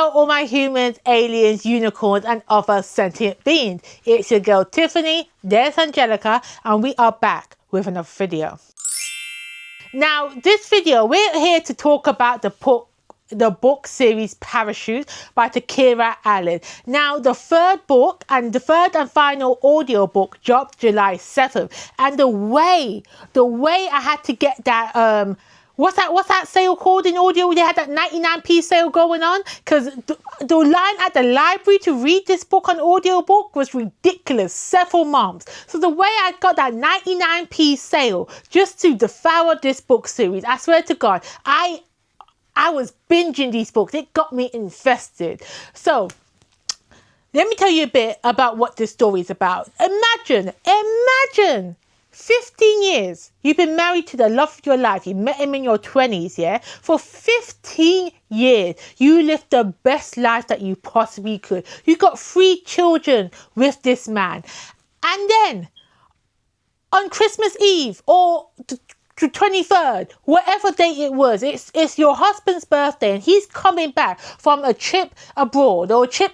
Hello all my humans, aliens, unicorns and other sentient beings. It's your girl Tiffany, there's Angelica, and we are back with another video. Now this video we're here to talk about the book series Parachute by TAKERRA. Now the third and final audio book dropped July 7th, and the way I had to get that what's that sale called in audio? They had that 99p sale going on because the line at the library to read this book on audiobook was ridiculous, several months. So the way I got that 99p sale just to devour this book series, I swear to God, I was binging these books. It got me infested. So let me tell you a bit about what this story is about. Imagine 15 years. You've been married to the love of your life. You met him in your 20s, yeah? For 15 years, you lived the best life that you possibly could. You got 3 children with this man. And then, on Christmas Eve, or the 23rd, whatever date it was, it's your husband's birthday, and he's coming back from a trip abroad, or a trip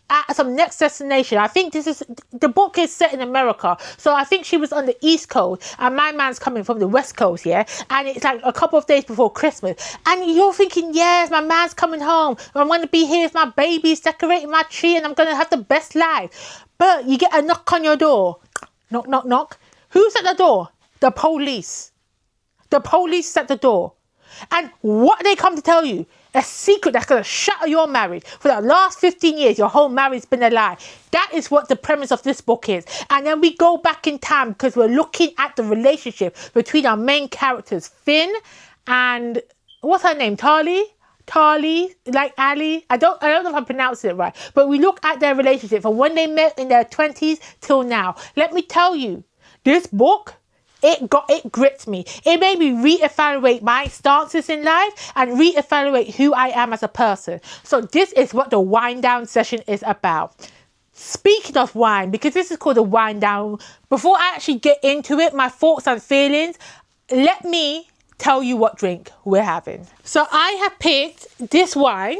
at some next destination. I think the book is set in America, so I think she was on the East Coast and my man's coming from the West Coast, yeah, and it's like a couple of days before Christmas, and you're thinking, yes, my man's coming home, I'm going to be here with my babies, decorating my tree, and I'm going to have the best life. But you get a knock on your door. Knock, knock, knock. Who's at the door? The police. The police at the door. And what they come to tell you? A secret that's going to shatter your marriage. For the last 15 years, your whole marriage has been a lie. That is what the premise of this book is. And then we go back in time because we're looking at the relationship between our main characters, Finn and, what's her name? Tali, like Ali. I don't know if I'm pronouncing it right. But we look at their relationship from when they met in their 20s till now. Let me tell you, this book, it gripped me. It made me reevaluate my stances in life and reevaluate who I am as a person. So this is what the wind down session is about. Speaking of wine, because this is called a wind down, before I actually get into it, my thoughts and feelings, let me tell you what drink we're having. So I have picked this wine.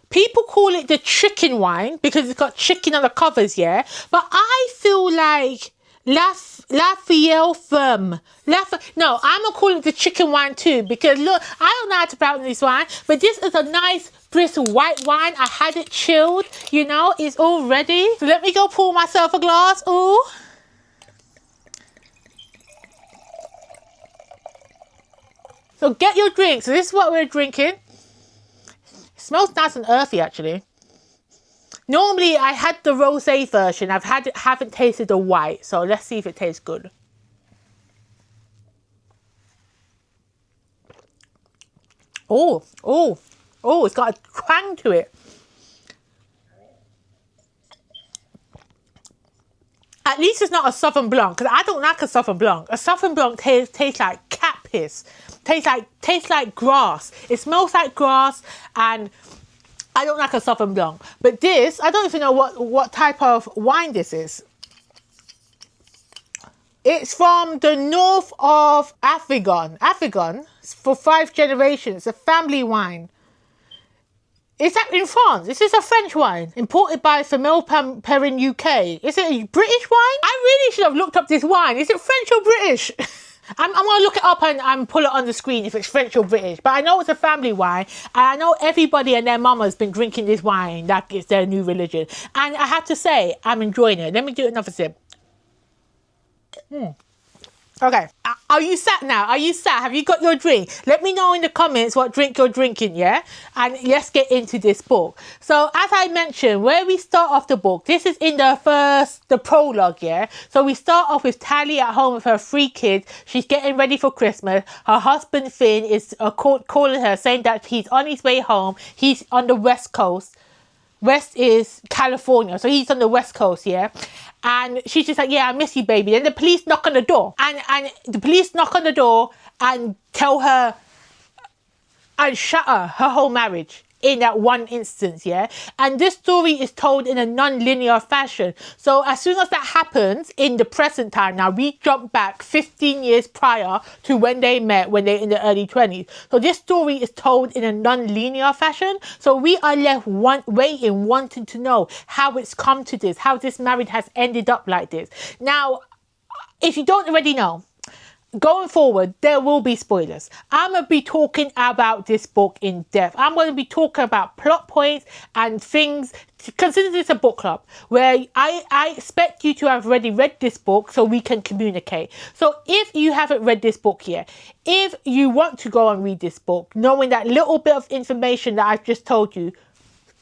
People call it the chicken wine because it's got chicken on the covers, yeah? But I feel like La Ferme. No, I'm going to call it the chicken wine too because look, I don't know how to pronounce this wine, but this is a nice brisk white wine. I had it chilled, you know, it's all ready. So let me go pour myself a glass. Ooh. So get your drink. So this is what we're drinking. Smells nice and earthy, actually. Normally, I had the rosé version. Haven't tasted the white, so let's see if it tastes good. Oh, it's got a twang to it. At least it's not a Southern Blanc, because I don't like a Southern Blanc. A Southern Blanc tastes like cat piss. Tastes like grass. It smells like grass, and I don't like a Southern Blanc. But this, I don't even know what type of wine this is. It's from the north of Avignon, for 5 generations, a family wine. Is that in France? Is this a French wine? Imported by Femelle Perrin UK. Is it a British wine? I really should have looked up this wine. Is it French or British? I'm going to look it up and pull it on the screen if it's French or British. But I know it's a family wine. And I know everybody and their mama has been drinking this wine. That is their new religion. And I have to say, I'm enjoying it. Let me do another sip. Okay, are you sat now? Are you sat? Have you got your drink? Let me know in the comments what drink you're drinking, yeah? And let's get into this book. So as I mentioned, where we start off the book, this is in the prologue, yeah? So we start off with Tali at home with her 3 kids. She's getting ready for Christmas. Her husband Finn is calling her, saying that he's on his way home. He's on the West Coast. West is California, so he's on the West Coast, yeah? And she's just like, yeah, I miss you, baby. Then the police knock on the door. And the police knock on the door and tell her and shatter her whole marriage. in that one instance, yeah? And this story is told in a non-linear fashion. So as soon as that happens in the present time, now we jump back 15 years prior to when they met, when they're in the early 20s. So this story is told in a non-linear fashion. So we are left waiting, wanting to know how it's come to this, how this marriage has ended up like this. Now, if you don't already know, going forward, there will be spoilers. I'm going to be talking about this book in depth. I'm going to be talking about plot points and things. Consider this a book club where I expect you to have already read this book so we can communicate. So if you haven't read this book yet, if you want to go and read this book, knowing that little bit of information that I've just told you,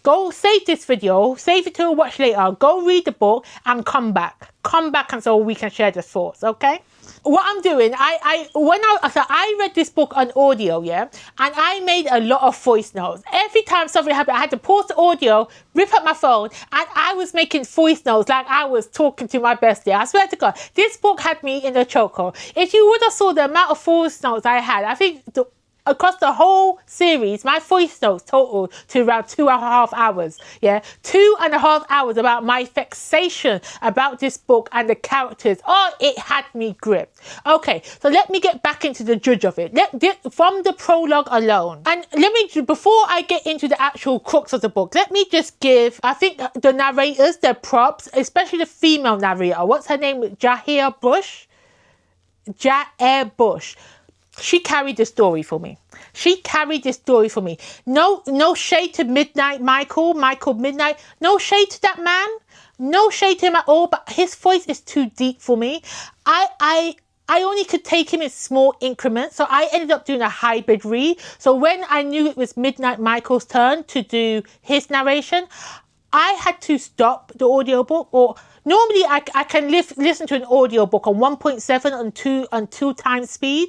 go save this video, save it to watch later, go read the book and come back. Come back and so we can share the thoughts, okay? What I'm doing, I read this book on audio, yeah, and I made a lot of voice notes. Every time something happened, I had to pause the audio, rip up my phone, and I was making voice notes like I was talking to my bestie. I swear to God, this book had me in a chokehold. If you would have saw the amount of voice notes I had, I think across the whole series, my voice notes totaled to around 2.5 hours. Yeah, 2.5 hours about my fixation about this book and the characters. Oh, it had me gripped. Okay, so let me get back into the judge of it. From the prologue alone. And before I get into the actual crux of the book, let me just give, I think the narrators, their props, especially the female narrator. What's her name? Jair Bush? She carried the story for me. No shade to Michael Midnight. No shade to that man. No shade to him at all. But his voice is too deep for me. I only could take him in small increments. So I ended up doing a hybrid read. So when I knew it was Midnight Michael's turn to do his narration, I had to stop the audiobook. Or normally I can listen to an audiobook on 1.7 on 2 times speed.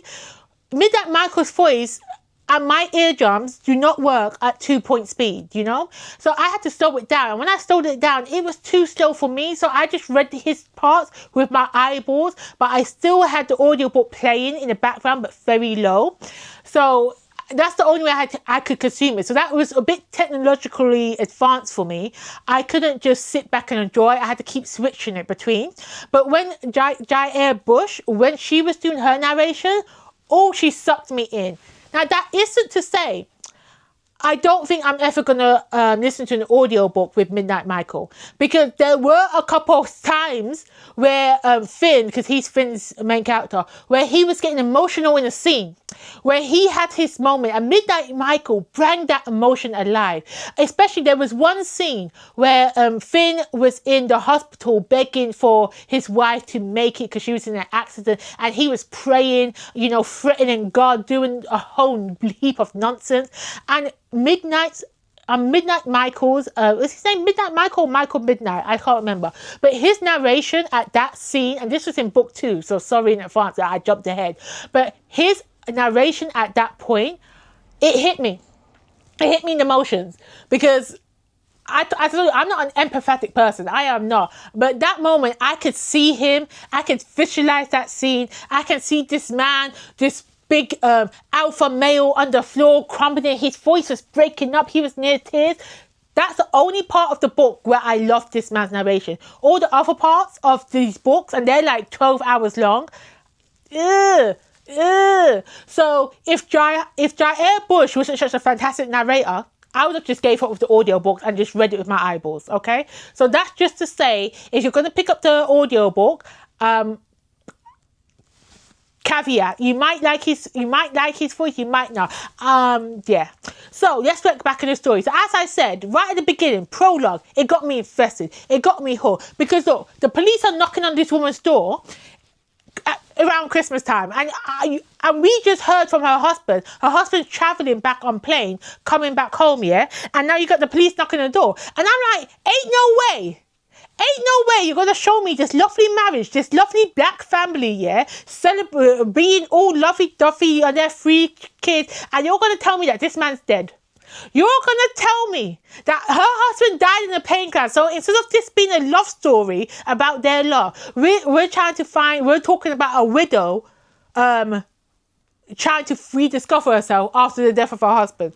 Midnight Michael's voice and my eardrums do not work at 2 speed, you know? So I had to slow it down. And when I slowed it down, it was too slow for me. So I just read his parts with my eyeballs, but I still had the audiobook playing in the background, but very low. So that's the only way I could consume it. So that was a bit technologically advanced for me. I couldn't just sit back and enjoy. I had to keep switching it between. But when Jair Bush, when she was doing her narration, oh, she sucked me in. Now, that isn't to say I don't think I'm ever going to listen to an audiobook with Midnight Michael, because there were a couple of times where Finn, because he's Finn's main character, where he was getting emotional in a scene, where he had his moment, and Midnight Michael brought that emotion alive. Especially there was one scene where Finn was in the hospital begging for his wife to make it because she was in an accident, and he was praying, you know, threatening God, doing a whole heap of nonsense. And Midnight Michael's, was his name Midnight Michael Midnight? I can't remember. But his narration at that scene, and this was in book 2, so sorry in advance that I jumped ahead. But his narration at that point, it hit me. It hit me in emotions, because I told you, I'm not an empathetic person. I am not. But that moment, I could see him. I could visualize that scene. I can see this man, this big alpha male on the floor crumbling. His voice was breaking up. He was near tears. That's the only part of the book where I love this man's narration. All the other parts of these books, and they're like 12 hours long. So if Jair Bush wasn't such a fantastic narrator, I would have just gave up with the audiobooks and just read it with my eyeballs, okay? So that's just to say, if you're going to pick up the audiobook, caveat, you might like his voice, you might not. Yeah. So let's get back in the story. So as I said, right at the beginning, prologue, it got me invested. It got me hooked. Because look, the police are knocking on this woman's door around Christmas time, and we just heard from her husband. Her husband's traveling back on plane, coming back home, yeah? And now you got the police knocking on the door. And I'm like, ain't no way you're going to show me this lovely marriage, this lovely black family, yeah? Being all lovey-dovey and their 3 kids, and you're going to tell me that this man's dead. You're going to tell me that her husband died in a plane crash. So instead of this being a love story about their love, we're talking about a widow trying to rediscover herself after the death of her husband.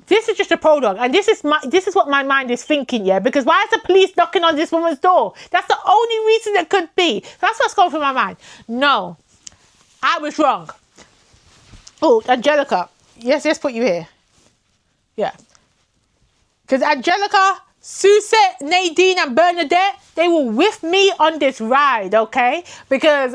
this is just a prologue, and this is what my mind is thinking, yeah, because why is the police knocking on this woman's door? That's the only reason it could be. That's what's going through my mind. No, I was wrong. Oh, Angelica. Yes, let's put you here. Yeah. Because Angelica, Suzette, Nadine, and Bernadette, they were with me on this ride, okay? Because,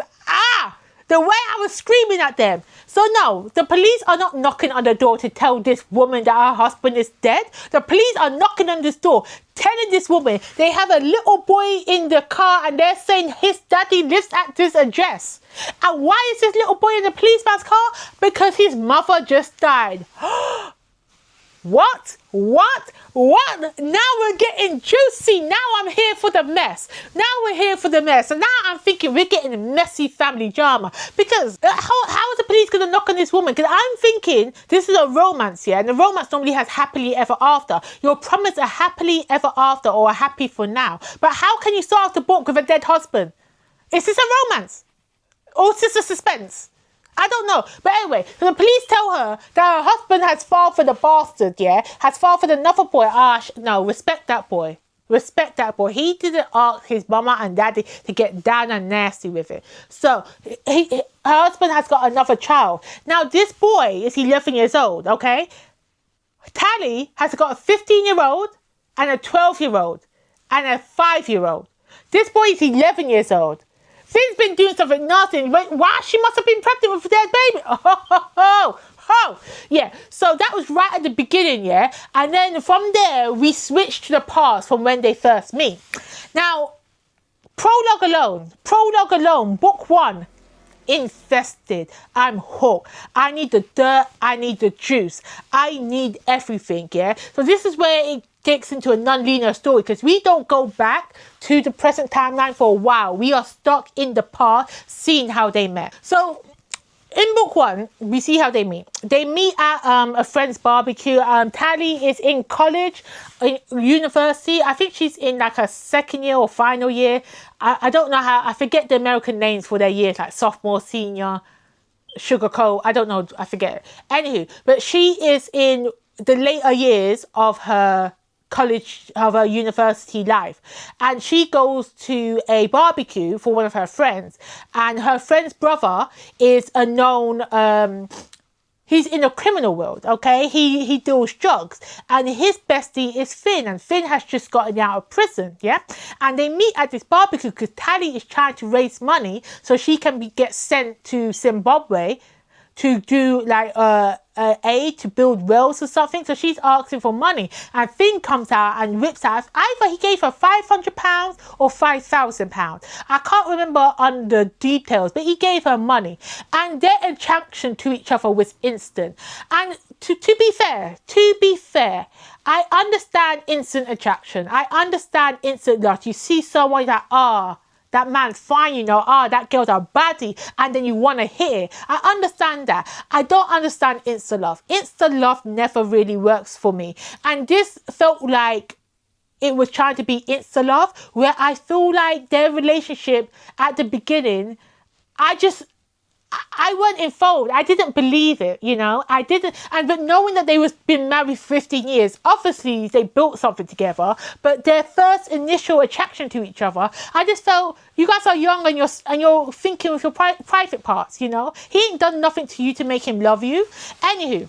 the way I was screaming at them. So no, the police are not knocking on the door to tell this woman that her husband is dead. The police are knocking on this door, telling this woman they have a little boy in the car and they're saying his daddy lives at this address. And why is this little boy in the policeman's car? Because his mother just died. What? Now we're getting juicy. Now I'm here for the mess. And now I'm thinking we're getting a messy family drama. Because how is the police going to knock on this woman? Because I'm thinking this is a romance, yeah? And the romance normally has happily ever after. You're promised a happily ever after or a happy for now. But how can you start off the book with a dead husband? Is this a romance? Or is this a suspense? I don't know. But anyway, the police tell her that her husband has fathered a bastard, yeah? Has fathered another boy. No, respect that boy. Respect that boy. He didn't ask his mama and daddy to get down and nasty with it. So, her husband has got another child. Now, this boy is 11 years old, okay? Tally has got a 15-year-old and a 12-year-old and a 5-year-old. This boy is 11 years old. Finn's been doing something nasty. Why? She must have been pregnant with their baby. Yeah, so that was right at the beginning, yeah? And then from there, we switched to the past from when they first meet. Now, prologue alone, book 1, invested. I'm hooked. I need the dirt. I need the juice. I need everything, yeah? So this is where it takes into a non-linear story because we don't go back to the present timeline for a while. We are stuck in the past, seeing how they met. So in book 1, we see how they meet. They meet at a friend's barbecue. Tally is in college, university. I think she's in like her second year or final year. I don't know how. I forget the American names for their years, like sophomore, senior, sugarcoat. I don't know. I forget. Anywho, but she is in the later years of her college, of her university life, and she goes to a barbecue for one of her friends, and her friend's brother is a known he's in the criminal world, okay? He deals drugs, and his bestie is Finn, and Finn has just gotten out of prison, yeah? And they meet at this barbecue because Tally is trying to raise money so she can get sent to Zimbabwe to do like aid to build wells or something. So she's asking for money, and Finn comes out and whips out. Either he gave her £500 or £5,000. I can't remember on the details, but he gave her money, and their attraction to each other was instant. And to be fair, I understand instant attraction. I understand instant love. You see someone that that man's fine, you know, that girl's a baddie, and then you want to hit it. I understand that. I don't understand insta love. Insta love never really works for me. And this felt like it was trying to be insta love, where I feel like their relationship at the beginning, I weren't involved. I didn't believe it, you know. I didn't. But knowing that they was been married 15 years, obviously they built something together. But their first initial attraction to each other, I just felt you guys are young and you're thinking with your private parts, you know. He ain't done nothing to you to make him love you. Anywho,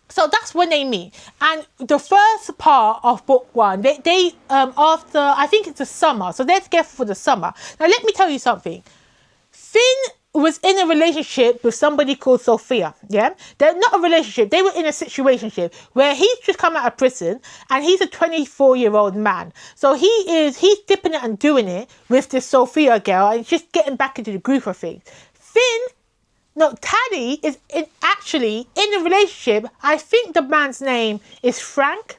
so that's when they meet. And the first part of book 1, they after, I think it's the summer, so they're together for the summer. Now let me tell you something. Finn was in a relationship with somebody called Sophia, yeah? They're not a relationship. They were in a situationship where he's just come out of prison and he's a 24-year-old man. So he's dipping it and doing it with this Sophia girl and just getting back into the groove of things. Tally is actually in a relationship. I think the man's name is Frank,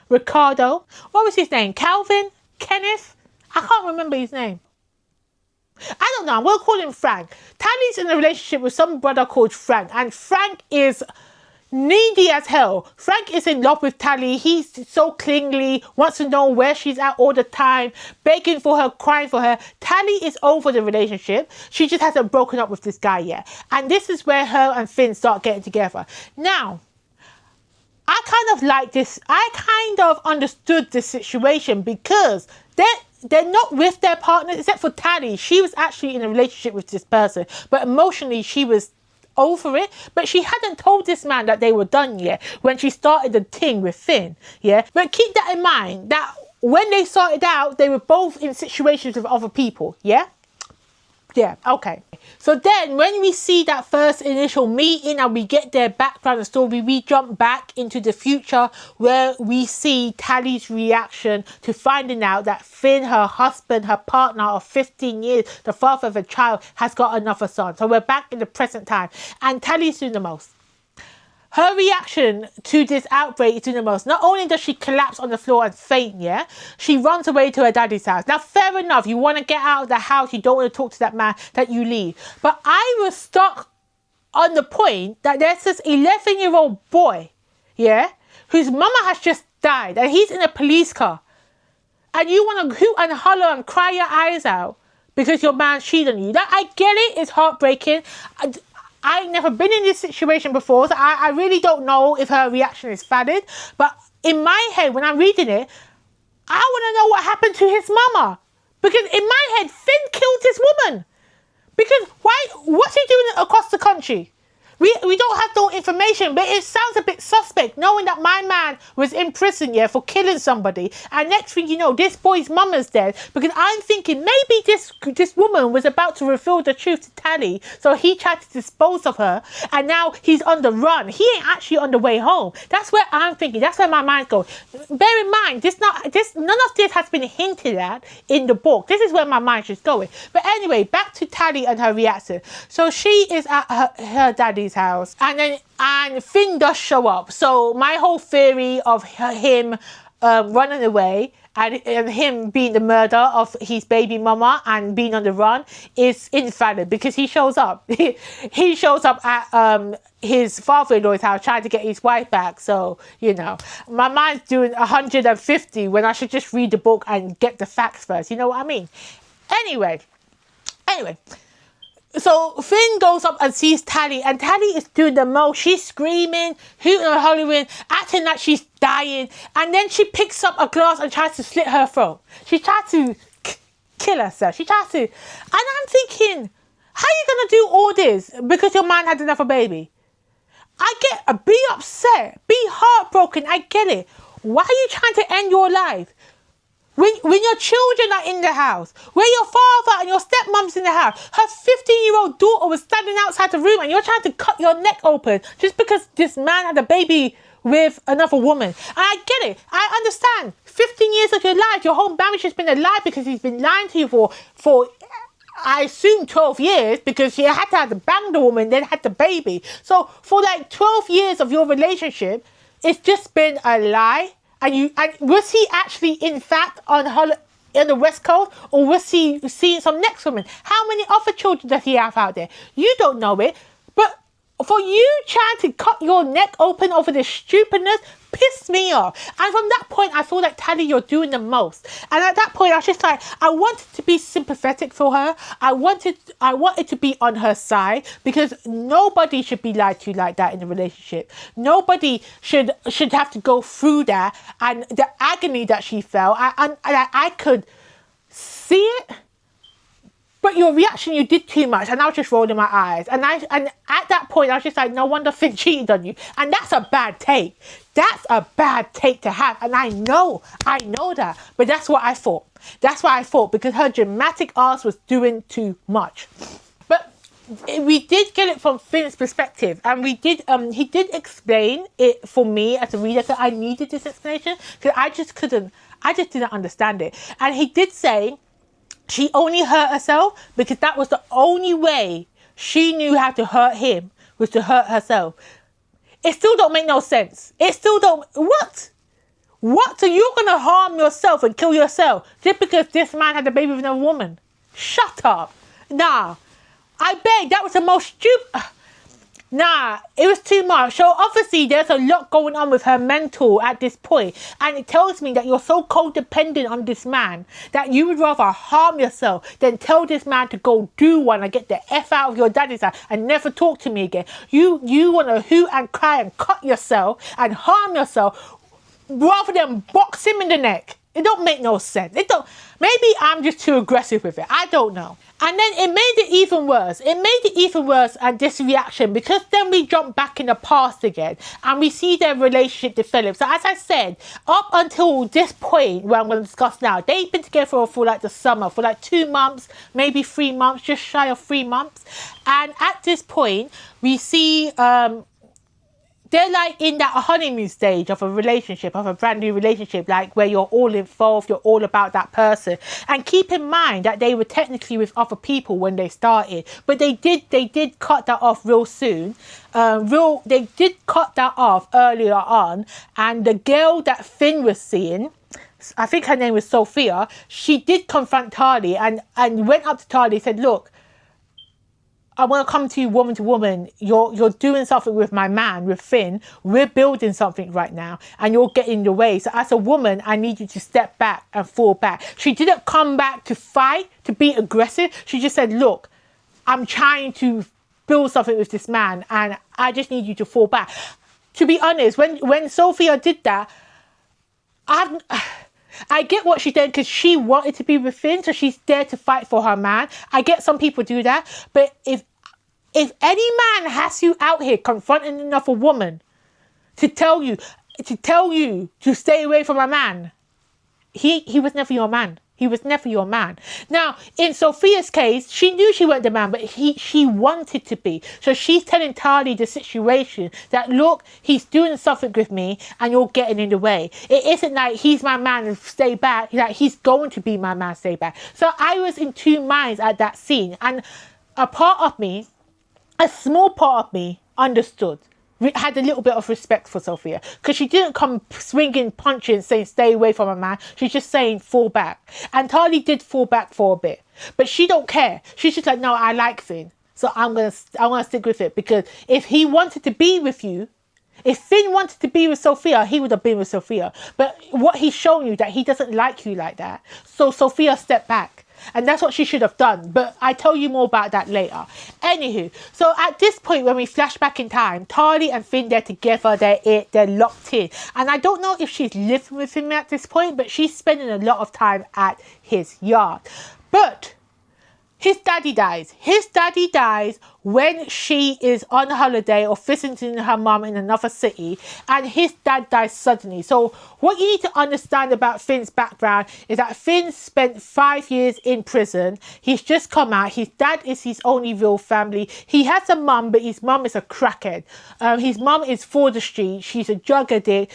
Ricardo. What was his name? Calvin? Kenneth? I can't remember his name. I don't know. I'm going to call him Frank. Tally's in a relationship with some brother called Frank. And Frank is needy as hell. Frank is in love with Tally. He's so clingy, wants to know where she's at all the time, begging for her, crying for her. Tally is over the relationship. She just hasn't broken up with this guy yet. And this is where her and Finn start getting together. Now, I kind of like this. I kind of understood this situation because they're not with their partners, except for Tally. She was actually in a relationship with this person, but emotionally she was over it. But she hadn't told this man that they were done yet when she started the thing with Finn. Yeah, but keep that in mind that when they started out, they were both in situations with other people. Yeah. Yeah, okay. So then when we see that first initial meeting and we get their background and story, we jump back into the future where we see Tally's reaction to finding out that Finn, her husband, her partner of 15 years, the father of a child, has got another son. So we're back in the present time and Tally's doing the most. Her reaction to this outbreak is doing the most. Not only does she collapse on the floor and faint, yeah, she runs away to her daddy's house. Now, fair enough, you want to get out of the house, you don't want to talk to that man, that you leave. But I was stuck on the point that there's this 11-year-old boy, yeah, whose mama has just died and he's in a police car. And you want to hoot and holler and cry your eyes out because your man cheated on you. That, I get it, it's heartbreaking. I've never been in this situation before, so I really don't know if her reaction is valid. But in my head, when I'm reading it, I want to know what happened to his mama. Because in my head, Finn killed his woman. Because what's he doing across the country? We don't have no information, but it sounds a bit suspect knowing that my man was in prison, yeah, for killing somebody. And next thing you know, this boy's mum is dead. Because I'm thinking maybe this woman was about to reveal the truth to Tally. So he tried to dispose of her. And now he's on the run. He ain't actually on the way home. That's where I'm thinking. That's where my mind's going. Bear in mind, none of this has been hinted at in the book. This is where my mind is going. But anyway, back to Tally and her reaction. So she is at her daddy's house and Finn does show up. So my whole theory of him running away and him being the murderer of his baby mama and being on the run is invalid because he shows up. He shows up at his father-in-law's house trying to get his wife back. So, you know, my mind's doing 150 when I should just read the book and get the facts first. You know what I mean? Anyway. So Finn goes up and sees Tally, and Tally is doing the most. She's screaming, hooting and hollering, acting like she's dying, and then she picks up a glass and tries to slit her throat. She tries to kill herself. And I'm thinking, how are you going to do all this because your man had another baby? Be upset, be heartbroken, I get it. Why are you trying to end your life? When your children are in the house, when your father and your stepmom's in the house, her 15-year-old daughter was standing outside the room and you're trying to cut your neck open just because this man had a baby with another woman. And I get it. I understand. 15 years of your life, your whole marriage has been a lie because he's been lying to you for I assume 12 years because you had to have to bang the woman, then had the baby. So for like 12 years of your relationship, it's just been a lie. And was he actually, in fact, on the West Coast, or was he seeing some next woman? How many other children does he have out there? You don't know it, but for you trying to cut your neck open over this stupidness pissed me off. And from that point, I feel like, Tally, you're doing the most. And at that point, I was just like, I wanted to be sympathetic for her. I wanted to be on her side because nobody should be lied to like that in a relationship. Nobody should have to go through that and the agony that she felt. I could see it. But your reaction, you did too much, and I was just rolling my eyes. And at that point, I was just like, no wonder Finn cheated on you. And that's a bad take. That's a bad take to have. And I know that. But that's what I thought. That's what I thought, because her dramatic ass was doing too much. But we did get it from Finn's perspective, and he did explain it for me as a reader, that I needed this explanation, because I just didn't understand it. And he did say she only hurt herself because that was the only way she knew how to hurt him, was to hurt herself. It still don't make no sense. It still don't. What? So you're going to harm yourself and kill yourself just because this man had a baby with another woman? Shut up. Nah. I beg, that was the most stupid. Nah, it was too much. So obviously there's a lot going on with her mental at this point. And it tells me that you're so codependent on this man that you would rather harm yourself than tell this man to go do one and get the F out of your daddy's house and never talk to me again. You want to hoot and cry and cut yourself and harm yourself rather than box him in the neck. It don't make no sense. Maybe I'm just too aggressive with it. I don't know. And then it made it even worse. It made it even worse at this reaction, because then we jump back in the past again and we see their relationship develop. So as I said, up until this point where I'm going to discuss now, they've been together for like the summer, for like 2 months, maybe 3 months, just shy of 3 months. And at this point, we see they're like in that honeymoon stage of a relationship, of a brand new relationship, like where you're all involved, you're all about that person. And keep in mind that they were technically with other people when they started, but they did cut that off real soon. They did cut that off earlier on. And the girl that Finn was seeing, I think her name was Sophia, she did confront Tali and went up to Tali and said, look, I want to come to you woman to woman. You're doing something with my man, with Finn. We're building something right now and you're getting in the way. So as a woman, I need you to step back and fall back. She didn't come back to fight, to be aggressive. She just said, look, I'm trying to build something with this man and I just need you to fall back. To be honest, when Sophia did that, I get what she did because she wanted to be with Finn, so she's there to fight for her man. I get some people do that, but if any man has you out here confronting another woman to tell you to stay away from a man, he was never your man. He was never your man. Now, in Sophia's case, she knew she wasn't the man, but she wanted to be. So she's telling Tali the situation that, look, he's doing something with me and you're getting in the way. It isn't like he's my man and stay back. Like, he's going to be my man, stay back. So I was in 2 minds at that scene. And a small part of me understood. We had a little bit of respect for Sophia because she didn't come swinging, punching, saying stay away from a man. She's just saying fall back. And Tali did fall back for a bit, but she don't care. She's just like, no, I like Finn, so I'm gonna stick with it, because if he wanted to be with you, if Finn wanted to be with Sophia, he would have been with Sophia. But what he's shown you that he doesn't like you like that. So Sophia stepped back. And that's what she should have done. But I tell you more about that later. Anywho, so at this point, when we flash back in time, Tali and Finn, they're together, they're locked in. And I don't know if she's living with him at this point, but she's spending a lot of time at his yard. But his daddy dies. His daddy dies when she is on holiday or visiting her mum in another city, and his dad dies suddenly. So what you need to understand about Finn's background is that Finn spent 5 years in prison. He's just come out. His dad is his only real family. He has a mum, but his mum is a crackhead. His mum is for the street. She's a drug addict.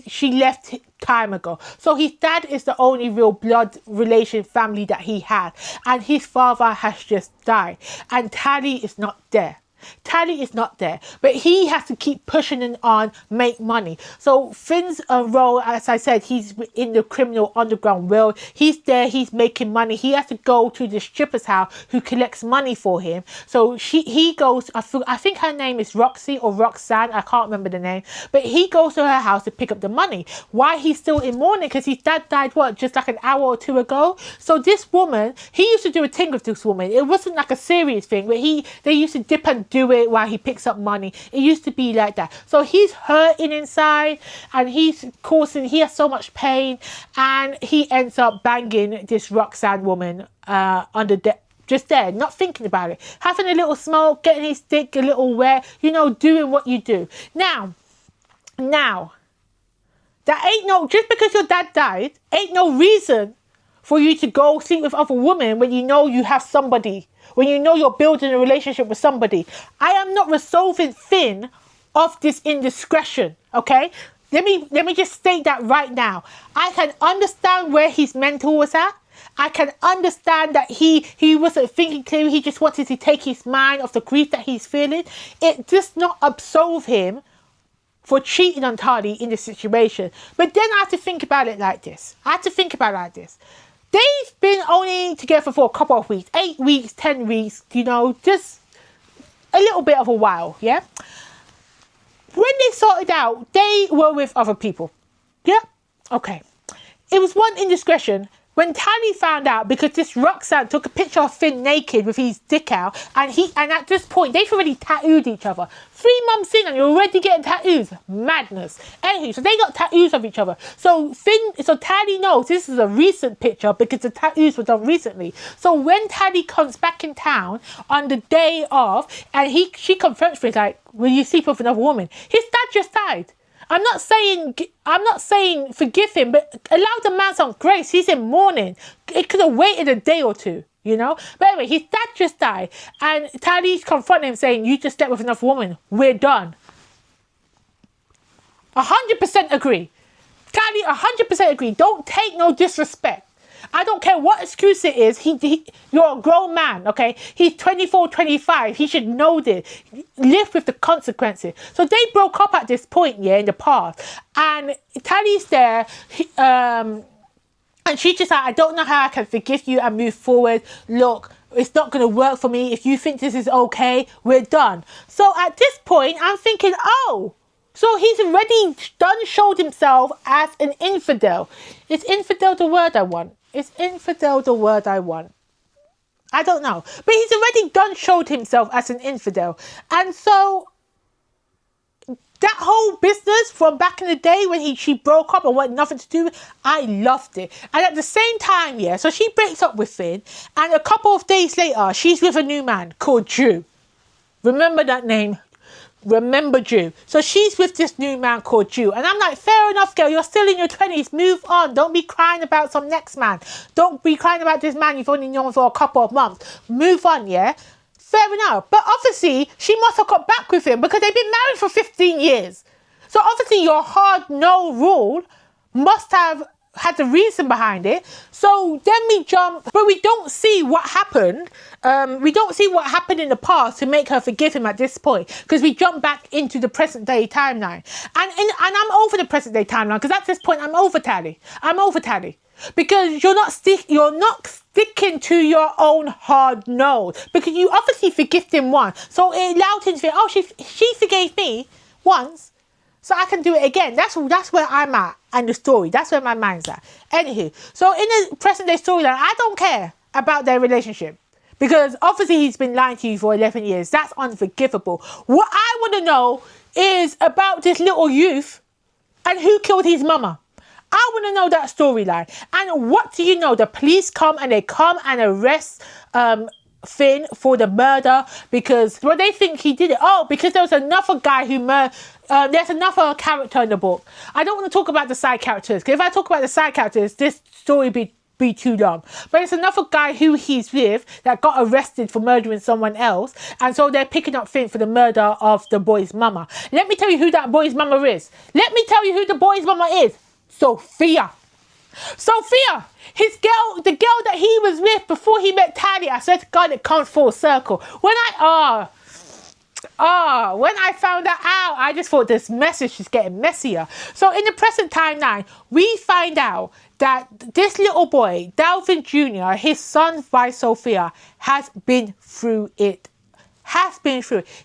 She left time ago. So his dad is the only real blood relation family that he had, and his father has just died, and Tali is not there. Tali is not there, but he has to keep pushing it on, make money. So Finn's role, as I said, he's in the criminal underground world. He's there, he's making money. He has to go to the stripper's house who collects money for him. So he goes, I think her name is Roxy or Roxanne, I can't remember the name, but he goes to her house to pick up the money. Why he's still in mourning? Because his dad died, just like an hour or 2 ago? So this woman, he used to do a thing with this woman. It wasn't like a serious thing, but they used to dip and do it while he picks up money. It used to be like that. So he's hurting inside, and he has so much pain, and he ends up banging this Roxanne woman just there, not thinking about it, having a little smoke, getting his dick a little wet, doing what you do. Now, that ain't just because your dad died, ain't no reason for you to go sleep with other women when you know you have somebody, when you know you're building a relationship with somebody. I am not resolving Finn of this indiscretion, okay? Let me just state that right now. I can understand where his mentor was at. I can understand that he wasn't thinking clearly. He just wanted to take his mind off the grief that he's feeling. It does not absolve him for cheating on Tali in this situation. But then I have to think about it like this. They've been only together for a couple of weeks, 8 weeks, 10 weeks, just a little bit of a while, yeah? When they sorted out, they were with other people. Yeah? Okay. It was one indiscretion. When Tally found out, because this Roxanne took a picture of Finn naked with his dick out, and at this point, they've already tattooed each other. 3 months in and you're already getting tattoos. Madness. Anyway, so they got tattoos of each other. So Tally knows this is a recent picture because the tattoos were done recently. So when Tally comes back in town on the day of, and she confronts me like, will you sleep with another woman? His dad just died. I'm not saying forgive him, but allow the man some grace. He's in mourning. It could have waited a day or two, you know? But anyway, his dad just died. And Tally's confronting him saying, you just slept with another woman. We're done. 100% agree. Tally, 100% agree. Don't take no disrespect. I don't care what excuse it is. You're a grown man, okay? He's 24, 25. He should know this. Live with the consequences. So they broke up at this point, yeah, in the past. And Tally's there, and she's just like, I don't know how I can forgive you and move forward. Look, it's not going to work for me. If you think this is okay, we're done. So at this point, I'm thinking, oh, so he's already showed himself as an infidel. Is infidel the word I want? Is infidel the word I want? I don't know. But he's already showed himself as an infidel. And so that whole business from back in the day when she broke up and wanted nothing to do with, I loved it. And at the same time, yeah, so she breaks up with Finn, and a couple of days later, she's with a new man called Drew. Remember that name? Remember Drew. So she's with this new man called Drew. And I'm like, fair enough, girl. You're still in your 20s. Move on. Don't be crying about some next man. Don't be crying about this man you've only known for a couple of months. Move on, yeah? Fair enough. But obviously, she must have got back with him because they've been married for 15 years. So obviously, your hard no rule must have had a reason behind it. So then we jump, but we don't see what happened. We don't see what happened in the past to make her forgive him at this point, because we jump back into the present day timeline. And I'm over the present day timeline, because at this point I'm over Tally. Because you're not sticking to your own hard no, because you obviously forgived him once. So it allowed him to think, oh, she forgave me once, so I can do it again. That's where I'm at and the story. That's where my mind's at. Anywho, so in the present day storyline, I don't care about their relationship, because obviously he's been lying to you for 11 years. That's unforgivable. What I want to know is about this little youth and who killed his mama. I want to know that storyline. And what do you know? The police come and arrest Finn for the murder, because they think he did it. Oh, because there was another guy who there's another character in the book. I don't want to talk about the side characters, because if I talk about the side characters, this story be too long. But it's another guy who he's with that got arrested for murdering someone else, and so they're picking up Finn for the murder of the boy's mama. Let me tell you who that boy's mama is. Let me tell you who the boy's mama is. Sophia, the girl that he was with before he met Tally. I swear to God, it comes full circle. When I found that out, I just thought this message is getting messier. So in the present timeline, we find out that this little boy, Dalvin Jr., his son by Sophia, has been through it.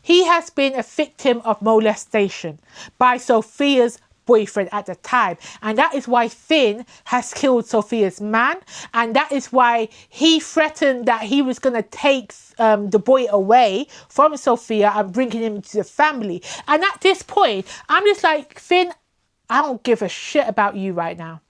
He has been a victim of molestation by Sophia's boyfriend at the time, and that is why Finn has killed Sophia's man, and that is why he threatened that he was going to take the boy away from Sophia and bringing him to the family. And at this point, I'm just like, Finn, I don't give a shit about you right now.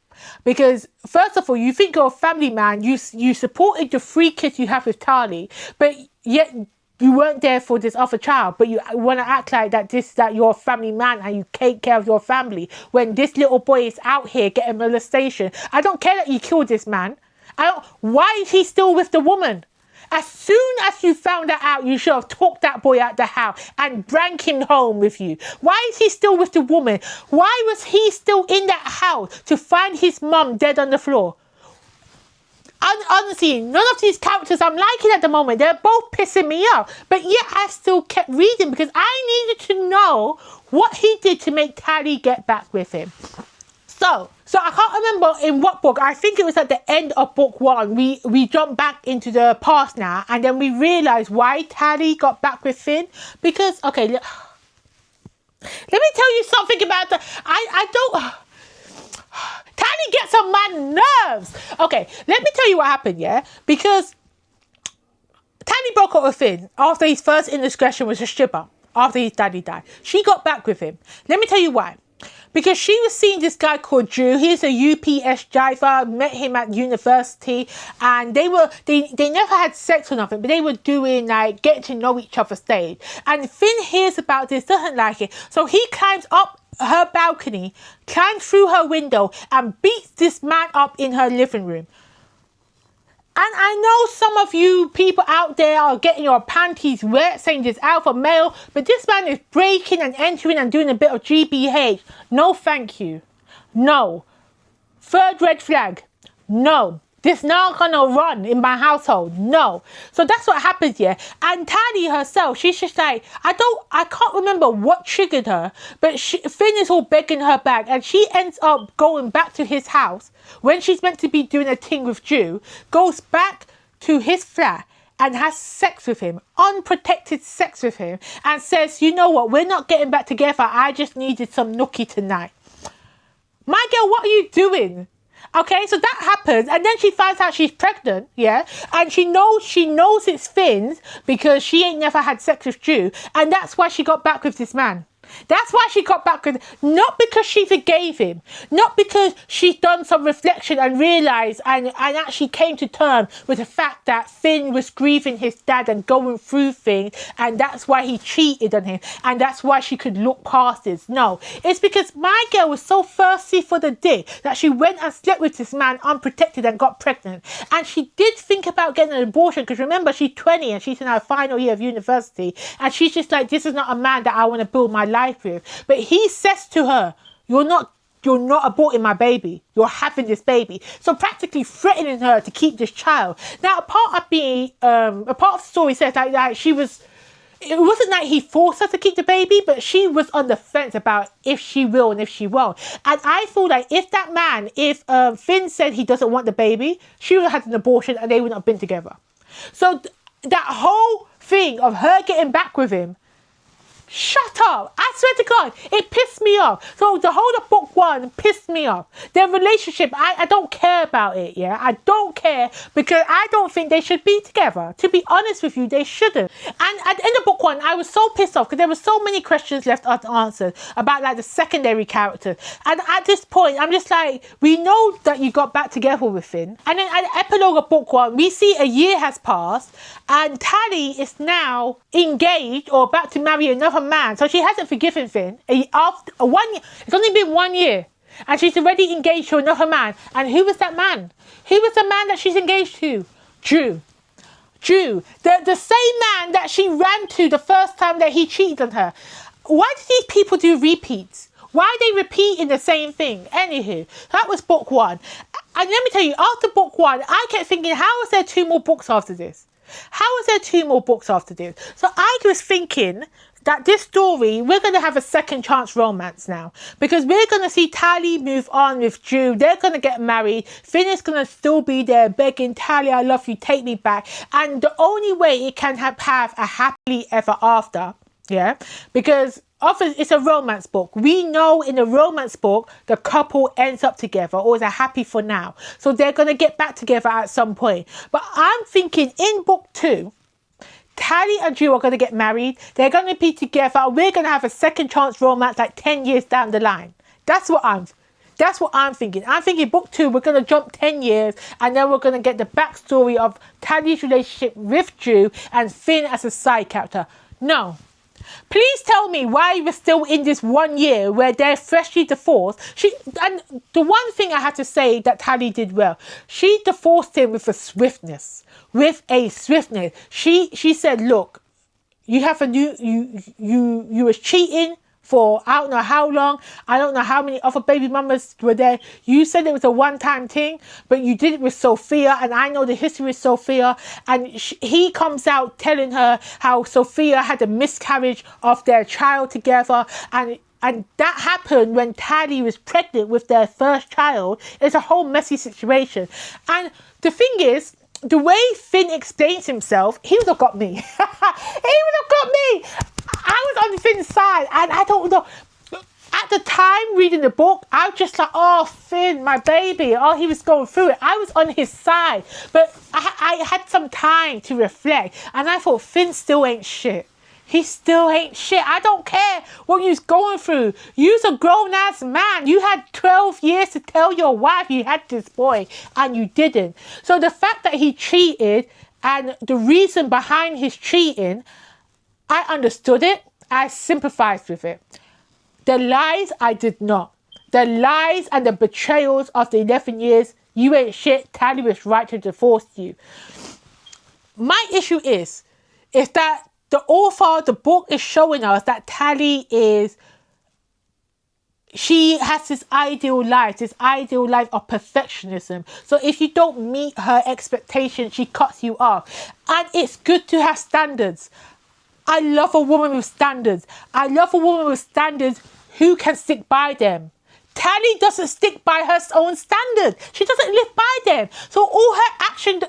Because first of all, you think you're a family man, you supported the 3 kids you have with Tally, but yet you weren't there for this other child, but you want to act like that you're a family man and you take care of your family, when this little boy is out here getting molestation. I don't care that you killed this man. Why is he still with the woman? As soon as you found that out, you should have took that boy out the house and drank him home with you. Why is he still with the woman? Why was he still in that house to find his mum dead on the floor? Honestly, none of these characters I'm liking at the moment. They're both pissing me off. But yet I still kept reading, because I needed to know what he did to make Tally get back with him. So So I can't remember in what book. I think it was at the end of book 1. We jump back into the past now, and then we realise why Tally got back with Finn. Because, okay, let me tell you something about the... I don't... Tally gets on my nerves. Okay, let me tell you what happened, yeah? Because Tally broke up with Finn after his first indiscretion was a stripper, after his daddy died. She got back with him. Let me tell you why. Because she was seeing this guy called Drew. He's a UPS driver, met him at university, and they never had sex or nothing, but they were doing like getting to know each other stage. And Finn hears about this, doesn't like it. So he climbs up her balcony, climbs through her window, and beats this man up in her living room. And I know some of you people out there are getting your panties wet, saying this alpha male, but this man is breaking and entering and doing a bit of GBH. No, thank you. No. Third red flag. No. This not gonna run in my household. No. So that's what happens here. And Tally herself, she's just like, I can't remember what triggered her, but Finn is all begging her back, and she ends up going back to his house when she's meant to be doing a thing with Drew, goes back to his flat and has sex with him, unprotected sex with him, and says, you know what, we're not getting back together. I just needed some nookie tonight. My girl, what are you doing? Okay, so that happens, and then she finds out she's pregnant, yeah, and she knows it's Finn's because she ain't never had sex with Drew, and that's why she got back with this man. That's why she got back with, not because she forgave him, not because she's done some reflection and realised and actually came to terms with the fact that Finn was grieving his dad and going through things, and that's why he cheated on him, and that's why she could look past this. No, it's because my girl was so thirsty for the dick that she went and slept with this man unprotected and got pregnant. And she did think about getting an abortion, because remember, she's 20 and she's in her final year of university, and she's just like, this is not a man that I want to build my life with. But he says to her, you're not aborting my baby, you're having this baby. So practically threatening her to keep this child. Now, a part of the story says like it wasn't like he forced her to keep the baby, but she was on the fence about if she will and if she won't. And I feel like if Finn said he doesn't want the baby, she would have had an abortion and they would not have been together. So that whole thing of her getting back with him, shut up. I swear to God, it pissed me off. So the whole of book 1 pissed me off. Their relationship, I don't care about it, yeah? I don't care, because I don't think they should be together. To be honest with you, they shouldn't. And at the end of book 1, I was so pissed off because there were so many questions left unanswered about like the secondary characters. And at this point, I'm just like, we know that you got back together with Finn. And then at the epilogue of book 1, we see a year has passed and Tally is now engaged or about to marry another man. So she hasn't forgiven Finn. After 1 year, it's only been 1 year, and she's already engaged to another man. And who was that man? Who was the man that she's engaged to? Drew. The same man that she ran to the first time that he cheated on her. Why do these people do repeats? Why are they repeating the same thing? Anywho, that was book 1. And let me tell you, after book 1, I kept thinking, how is there 2 more books after this? How is there 2 more books after this? So I was thinking that this story, we're going to have a second chance romance now, because we're going to see Tally move on with Drew. They're going to get married. Finn is going to still be there begging, Tally, I love you, take me back. And the only way it can have a happily ever after, yeah, because often it's a romance book. We know in a romance book, the couple ends up together or is a happy for now. So they're going to get back together at some point. But I'm thinking in book 2, Tally and Drew are going to get married. They're going to be together. We're going to have a second chance romance like 10 years down the line. That's what I'm thinking. I'm thinking book 2, we're going to jump 10 years and then we're going to get the backstory of Tally's relationship with Drew and Finn as a side character. No. Please tell me why we're still in this 1 year where they're freshly divorced. And the one thing I have to say that Tally did well, she divorced him with a swiftness. She said, look, you have a new, you was cheating for I don't know how long. I don't know how many other baby mamas were there. You said it was a one-time thing, but you did it with Sophia, and I know the history with Sophia. And he comes out telling her how Sophia had a miscarriage of their child together, and And that happened when Tally was pregnant with their first child. It's a whole messy situation. And the thing is, the way Finn explains himself, he would have got me. He would have got me. I was on Finn's side, and I don't know. At the time reading the book, I was just like, oh, Finn, my baby. Oh, he was going through it. I was on his side. But I had some time to reflect. And I thought, Finn still ain't shit. He still ain't shit. I don't care what you're going through. You's a grown-ass man. You had 12 years to tell your wife you had this boy, and you didn't. So the fact that he cheated and the reason behind his cheating, I understood it. I sympathized with it. The lies, I did not. The lies and the betrayals of the 11 years, you ain't shit, Tally was right to divorce you. My issue is that the author, the book is showing us that Tally she has this ideal life of perfectionism. So if you don't meet her expectations, she cuts you off. And it's good to have standards. I love a woman with standards. I love a woman with standards who can stick by them. Tally doesn't stick by her own standards. She doesn't live by them. So all her action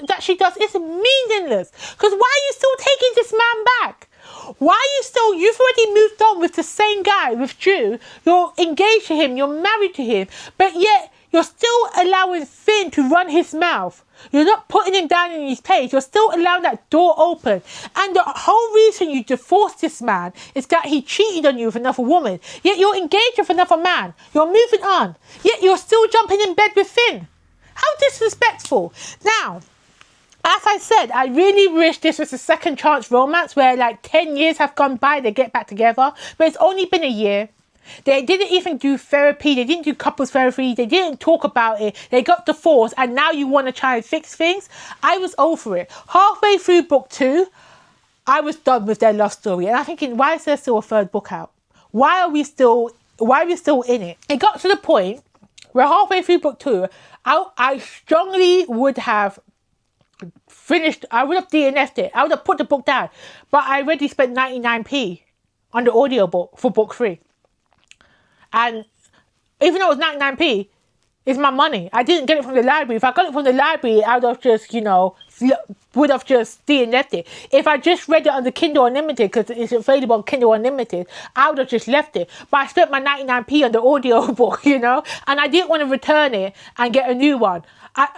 that she does is meaningless. Because why are you still taking this man back? Why are you still, you've already moved on with the same guy, with Drew. You're engaged to him, you're married to him, but yet you're still allowing Finn to run his mouth. You're not putting him down in his place. You're still allowing that door open. And the whole reason you divorced this man is that he cheated on you with another woman. Yet you're engaged with another man. You're moving on. Yet you're still jumping in bed with Finn. How disrespectful. Now, as I said, I really wish this was a second chance romance where like 10 years have gone by, they get back together. But it's only been a year. They didn't even do therapy. They didn't do couples therapy. They didn't talk about it. They got divorced and now you want to try and fix things. I was over it. Halfway through book 2, I was done with their love story. And I'm thinking, why is there still a third book out? Why are we still in it? It got to the point where halfway through book 2, I strongly would have finished. I would have DNF'd it. I would have put the book down. But I already spent 99p on the audiobook for book 3. And even though it was 99p, it's my money. I didn't get it from the library. If I got it from the library, I would have just, would have just DNF'd it. If I just read it on the Kindle Unlimited, because it's available on Kindle Unlimited, I would have just left it. But I spent my 99p on the audiobook, and I didn't want to return it and get a new one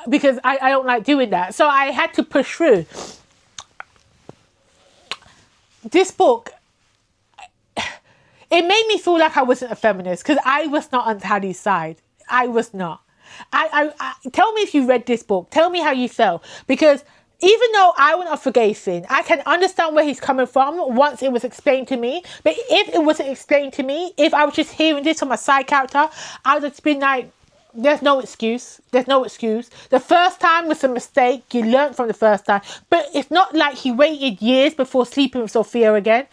because I don't like doing that. So I had to push through. This book, it made me feel like I wasn't a feminist because I was not on Tally's side. I was not. I tell me if you read this book. Tell me how you felt. Because even though I wouldn't have forgave Finn, I can understand where he's coming from once it was explained to me. But if it wasn't explained to me, if I was just hearing this from a side character, I would have been like, there's no excuse. There's no excuse. The first time was a mistake. You learned from the first time. But it's not like he waited years before sleeping with Sophia again.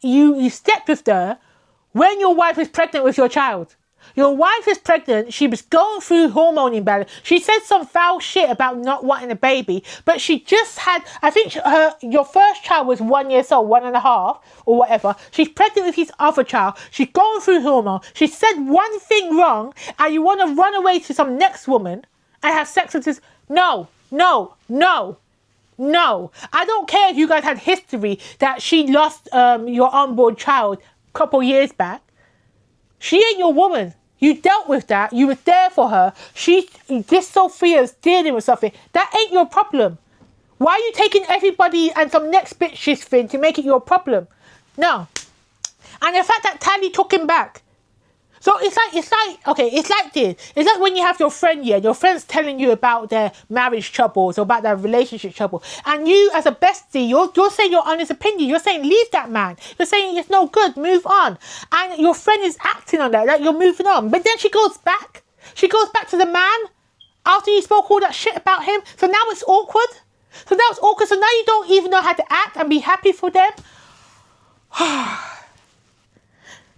You slept with her when your wife is pregnant with your child. Your wife is pregnant. She was going through hormone imbalance. She said some foul shit about not wanting a baby. But she just had, I think your first child was 1 year old, 1.5 or whatever. She's pregnant with his other child. She's going through hormone. She said one thing wrong and you want to run away to some next woman and have sex with this. No. I don't care if you guys had history that she lost your unborn child a couple years back. She ain't your woman. You dealt with that. You were there for her. This Sophia's dealing with something. That ain't your problem. Why are you taking everybody and some next bitch's thing to make it your problem? No. And the fact that Tally took him back. So it's like this. It's like when you have your friend, your friend's telling you about their marriage troubles or about their relationship trouble. And you, as a bestie, you're saying your honest opinion. You're saying, leave that man. You're saying it's no good, move on. And your friend is acting on that, like you're moving on. But then she goes back. She goes back to the man after you spoke all that shit about him. So now it's awkward. So now you don't even know how to act and be happy for them.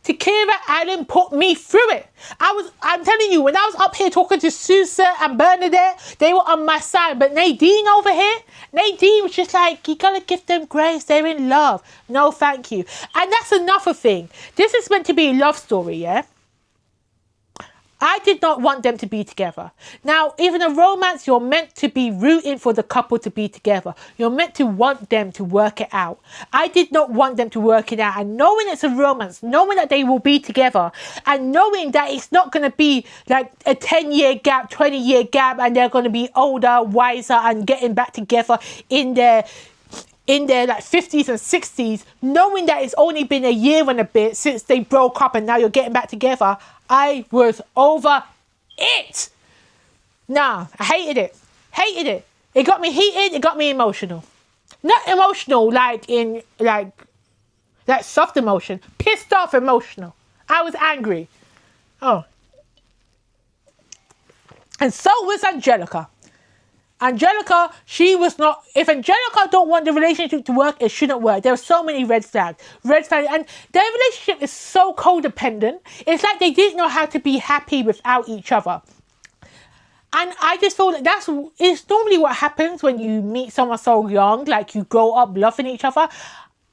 TAKERRA Allen put me through it. I'm telling you, when I was up here talking to Susan and Bernadette, they were on my side. But Nadine over here, Nadine was just like, you gotta give them grace. They're in love. No, thank you. And that's another thing. This is meant to be a love story, yeah? I did not want them to be together. Now, even a romance, you're meant to be rooting for the couple to be together. You're meant to want them to work it out. I did not want them to work it out. And knowing it's a romance, knowing that they will be together, and knowing that it's not going to be like a 10-year gap, 20-year gap, and they're going to be older, wiser, and getting back together in their like 50s and 60s, knowing that it's only been a year and a bit since they broke up and now you're getting back together, I was over it. Nah, I hated it. Hated it. It got me heated, it got me emotional. Not emotional like in like soft emotion. Pissed off emotional. I was angry. Oh. And so was Angelica. Angelica, she was not... If Angelica don't want the relationship to work, it shouldn't work. There are so many red flags. Red flags. And their relationship is so codependent. It's like they didn't know how to be happy without each other. And I just feel that it's normally what happens when you meet someone so young, like you grow up loving each other.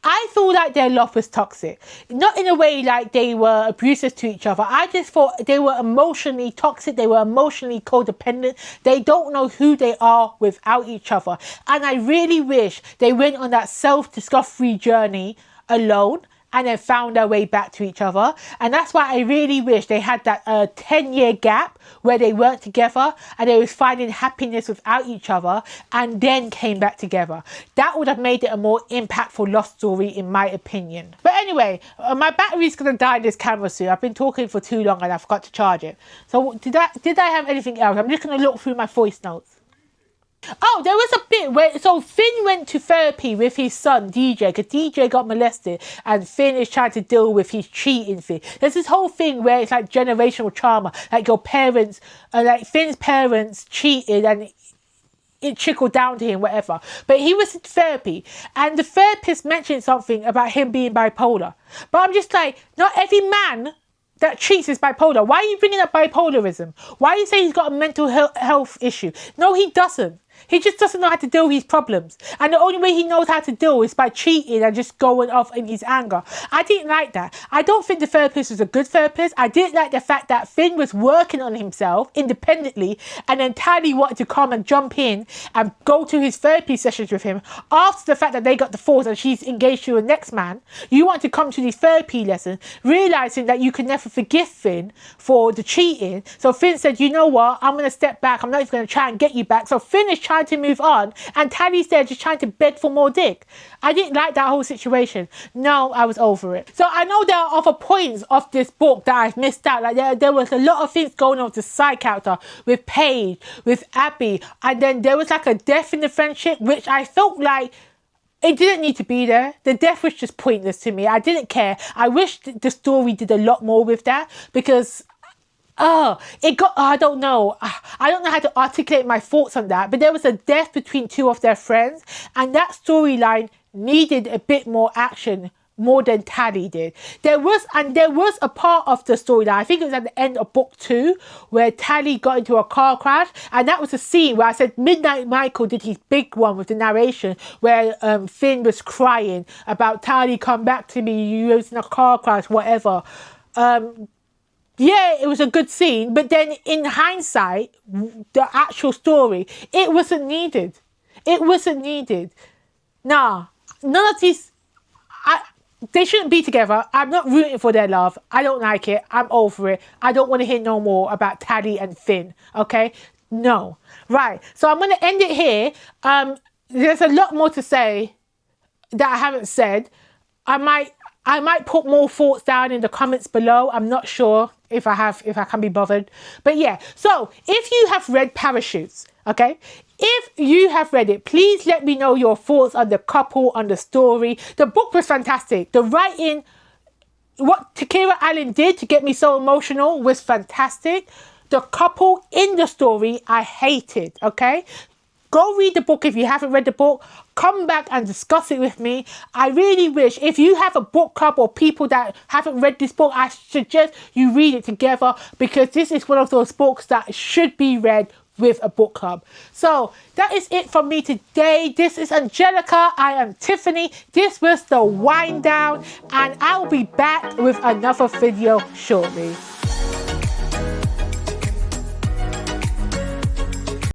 I feel like their love was toxic. Not in a way like they were abusive to each other. I just thought they were emotionally toxic. They were emotionally codependent. They don't know who they are without each other. And I really wish they went on that self-discovery journey alone and then found their way back to each other. And that's why I really wish they had that 10-year gap where they weren't together and they was finding happiness without each other and then came back together. That would have made it a more impactful love story in my opinion. But anyway, my battery's gonna die in this camera soon. I've been talking for too long and I forgot to charge it. So did I have anything else? I'm just gonna look through my voice notes. Oh, there was a bit where, so Finn went to therapy with his son, DJ, because DJ got molested and Finn is trying to deal with his cheating thing. There's this whole thing where it's like generational trauma, like your parents, like Finn's parents cheated and it trickled down to him, whatever. But he was in therapy and the therapist mentioned something about him being bipolar. But I'm just like, not every man that cheats is bipolar. Why are you bringing up bipolarism? Why are you saying he's got a mental health issue? No, he doesn't. He just doesn't know how to deal with his problems. And the only way he knows how to deal is by cheating and just going off in his anger. I didn't like that. I don't think the therapist was a good therapist. I didn't like the fact that Finn was working on himself independently and then Tally wanted to come and jump in and go to his therapy sessions with him after the fact that they got divorced and she's engaged to a next man. You want to come to these therapy lessons realising that you can never forgive Finn for the cheating. So Finn said, you know what? I'm going to step back. I'm not even going to try and get you back. So Finn is trying to move on and Tally's there just trying to beg for more dick. I didn't like that whole situation. No, I was over it. So I know there are other points of this book that I've missed out. Like there was a lot of things going on with the side character, with Paige, with Abby, and then there was like a death in the friendship, which I felt like it didn't need to be there. The death was just pointless to me. I didn't care. I wish the story did a lot more with that because I don't know. I don't know how to articulate my thoughts on that. But there was a death between two of their friends. And that storyline needed a bit more action, more than Tally did. There was a part of the storyline, I think it was at the end of book 2, where Tally got into a car crash. And that was a scene where I said Midnight Michael did his big one with the narration, where Finn was crying about Tally, come back to me, you was in a car crash, whatever. Yeah, it was a good scene, but then in hindsight, the actual story, it wasn't needed. It wasn't needed. Nah, none of these, they shouldn't be together. I'm not rooting for their love. I don't like it. I'm over it. I don't want to hear no more about Tally and Finn, okay? No. Right, so I'm going to end it here. There's a lot more to say that I haven't said. I might put more thoughts down in the comments below. I'm not sure if I can be bothered. But yeah, so if you have read Parachutes, okay? If you have read it, please let me know your thoughts on the couple, on the story. The book was fantastic. The writing, what TAKERRA Allen did to get me so emotional was fantastic. The couple in the story, I hated, okay? Go read the book if you haven't read the book. Come back and discuss it with me. I really wish, if you have a book club or people that haven't read this book, I suggest you read it together, because this is one of those books that should be read with a book club. So that is it from me today. This is Angelica. I am Tiffany. This was the wind down, and I'll be back with another video shortly.